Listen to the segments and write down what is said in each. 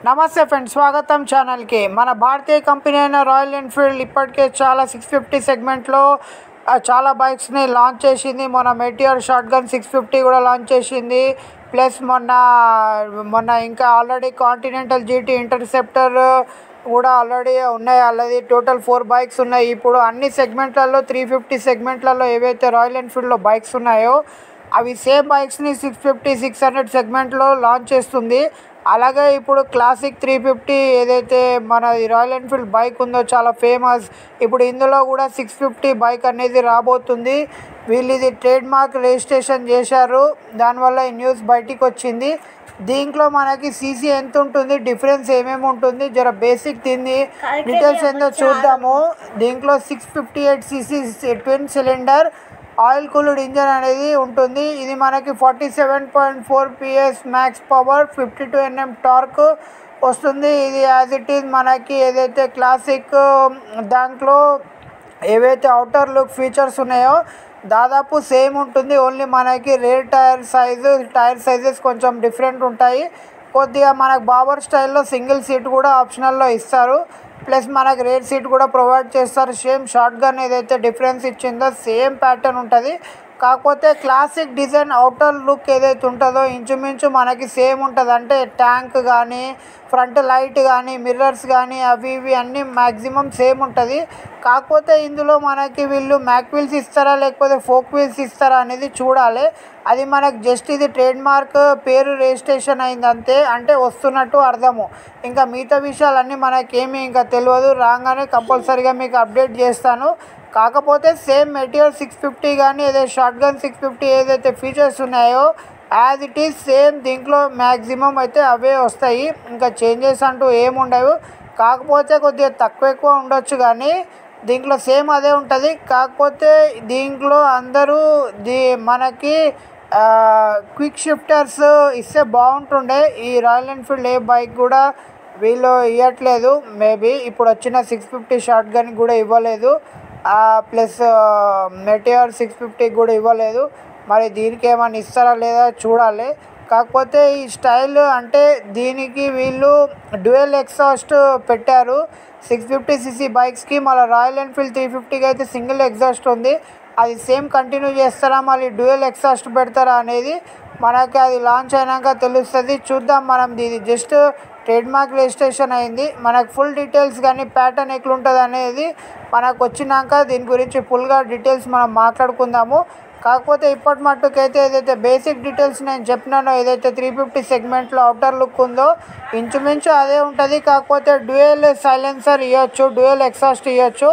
నమస్తే ఫ్రెండ్స్, స్వాగతం ఛానల్కి. మన భారతీయ కంపెనీ అయిన రాయల్ ఎన్ఫీల్డ్ ఇప్పటికే చాలా 650 సెగ్మెంట్లో చాలా బైక్స్ని లాంచ్ చేసింది. మొన్న మెటియర్ షార్ట్ గన్ 650 కూడా లాంచ్ చేసింది. ప్లస్ మొన్న ఇంకా ఆల్రెడీ కాంటినెంటల్ జీటీ ఇంటర్సెప్టర్ కూడా ఆల్రెడీ ఉన్నాయి. ఆల్రెడీ టోటల్ 4 బైక్స్ ఉన్నాయి. ఇప్పుడు అన్ని సెగ్మెంట్లలో 350 సెగ్మెంట్లలో ఏవైతే రాయల్ ఎన్ఫీల్డ్లో బైక్స్ ఉన్నాయో అవి సేమ్ బైక్స్ని 650, 600 సెగ్మెంట్లో లాంచ్ చేస్తుంది. అలాగే ఇప్పుడు క్లాసిక్ 350 ఏదైతే మన రాయల్ ఎన్ఫీల్డ్ బైక్ ఉందో చాలా ఫేమస్. ఇప్పుడు ఇందులో కూడా 650 బైక్ అనేది రాబోతుంది. వీళ్ళు ఇది ట్రేడ్ మార్క్ రిజిస్ట్రేషన్ చేశారు. దానివల్ల ఈ న్యూస్ బయటికి వచ్చింది. దీంట్లో మనకి సీసీ ఎంత ఉంటుంది, డిఫరెన్స్ ఏమేమి ఉంటుంది, జర బేసిక్ దీన్ని డీటెయిల్స్ ఏందో చూద్దాము. దీంట్లో 658 CC twin cylinder oil cooled engine అనేది ఉంటుంది. ఇది మనకి 47.4 PS max power, 52 Nm torque వస్తుంది. ఇది యాజ్ ఇట్ ఈజ్ మనకి ఏదైతే క్లాసిక్ దాంట్లో ఏవైతే అవుటర్ లుక్ ఫీచర్స్ ఉన్నాయో దాదాపు సేమ్ ఉంటుంది. ఓన్లీ మనకి రేర్ టైర్ సైజెస్ కొంచెం డిఫరెంట్ ఉంటాయి. కొద్దిగా మనకు బాబర్ స్టైల్లో సింగిల్ సీట్ కూడా ఆప్షనల్లో ఇస్తారు. ప్లస్ మనకు రేర్ సీట్ కూడా ప్రొవైడ్ చేస్తారు. సేమ్ షార్ట్ గన్ ఏదైతే డిఫరెన్స్ ఇచ్చిందో సేమ్ ప్యాటర్న్ ఉంటుంది. కాకపోతే క్లాసిక్ డిజైన్ అవుటర్ లుక్ ఏదైతే ఉంటుందో ఇంచుమించు మనకి సేమ్ ఉంటుంది. అంటే ట్యాంక్ కానీ, ఫ్రంట్ లైట్ కానీ, మిర్రర్స్ కానీ అవి ఇవి అన్నీ మ్యాక్సిమం సేమ్ ఉంటుంది. కాకపోతే ఇందులో మనకి వీళ్ళు మ్యాక్ వీల్స్ ఇస్తారా లేకపోతే ఫోక్ వీల్స్ ఇస్తారా అనేది చూడాలి. అది మనకు జస్ట్ ఇది ట్రేడ్ మార్క్ పేరు రిజిస్ట్రేషన్ అయింది అంతే, అంటే వస్తున్నట్టు అర్థము. ఇంకా మిగతా విషయాలన్నీ మనకేమీ ఇంకా తెలియదు. రాగానే కంపల్సరీగా మీకు అప్డేట్ చేస్తాను. కాకపోతే సేమ్ మెటీరియల్ 650 కానీ ఏదైతే షార్ట్ గన్ 650 ఏదైతే ఫీచర్స్ ఉన్నాయో యాజ్ ఇట్ ఈజ్ సేమ్ దీంట్లో మ్యాక్సిమం అయితే అవే వస్తాయి. ఇంకా చేంజెస్ అంటూ ఏముండవు. కాకపోతే కొద్దిగా తక్కువ ఎక్కువ ఉండొచ్చు కానీ దీంట్లో సేమ్ అదే ఉంటుంది. కాకపోతే దీంట్లో అందరూ మనకి క్విక్ షిఫ్టర్స్ ఇస్తే బాగుంటుండే. ఈ రాయల్ ఎన్ఫీల్డ్ ఏ బైక్ కూడా వీళ్ళు ఇవ్వట్లేదు. మేబీ ఇప్పుడు వచ్చిన 650 షార్ట్ గన్ కూడా ఇవ్వలేదు. ప్లస్ మెటియర్ 650 కూడా ఇవ్వలేదు. మరి దీనికి ఏమైనా ఇస్తారా లేదా చూడాలి. కాకపోతే ఈ స్టైల్ అంటే దీనికి వీళ్ళు డ్యూయల్ ఎగ్జాస్ట్ పెట్టారు 650cc బైక్స్కి. మళ్ళీ రాయల్ ఎన్ఫీల్డ్ 350కి అయితే సింగిల్ ఎగ్జాస్ట్ ఉంది. అది సేమ్ కంటిన్యూ చేస్తారా మళ్ళీ డ్యూయల్ ఎగ్జాస్ట్ పెడతారా అనేది మనకి అది లాంచ్ అయినాక తెలుస్తుంది. చూద్దాం. మనం ఇది జస్ట్ ట్రేడ్ మార్క్ రిజిస్ట్రేషన్ అయింది. మనకు ఫుల్ డీటెయిల్స్ కానీ ప్యాటర్న్ ఎట్లుంటుంది అనేది మనకు వచ్చినాక దీని గురించి ఫుల్గా డీటెయిల్స్ మనం మాట్లాడుకుందాము. కాకపోతే ఇప్పటి మట్టుకైతే ఏదైతే బేసిక్ డీటెయిల్స్ నేను చెప్పినానో ఏదైతే 350 సెగ్మెంట్లో అవుటర్ లుక్ ఉందో ఇంచుమించు అదే ఉంటుంది. కాకపోతే డ్యూయల్ సైలెన్సర్ ఇవ్వచ్చు, డ్యూయల్ ఎగ్జాస్ట్ ఇవ్వచ్చు.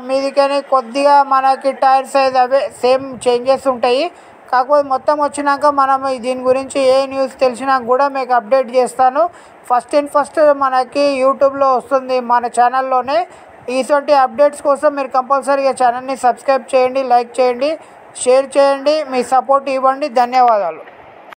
మీదికని కొద్దిగా మనకి టైర్ సైజ్ అవే సేమ్ చేంజెస్ ఉంటాయి. కాకపోతే మొత్తం వచ్చినాక మనం దీని గురించి ఏ న్యూస్ తెలిసినా కూడా మీకు అప్డేట్ చేస్తాను. ఫస్ట్ మనకి యూట్యూబ్లో వస్తుంది మన ఛానల్లోనే. ఇటువంటి అప్డేట్స్ కోసం మీరు కంపల్సరీగా ఛానల్ని సబ్స్క్రైబ్ చేయండి, లైక్ చేయండి, షేర్ చేయండి, మీ సపోర్ట్ ఇవ్వండి. ధన్యవాదాలు.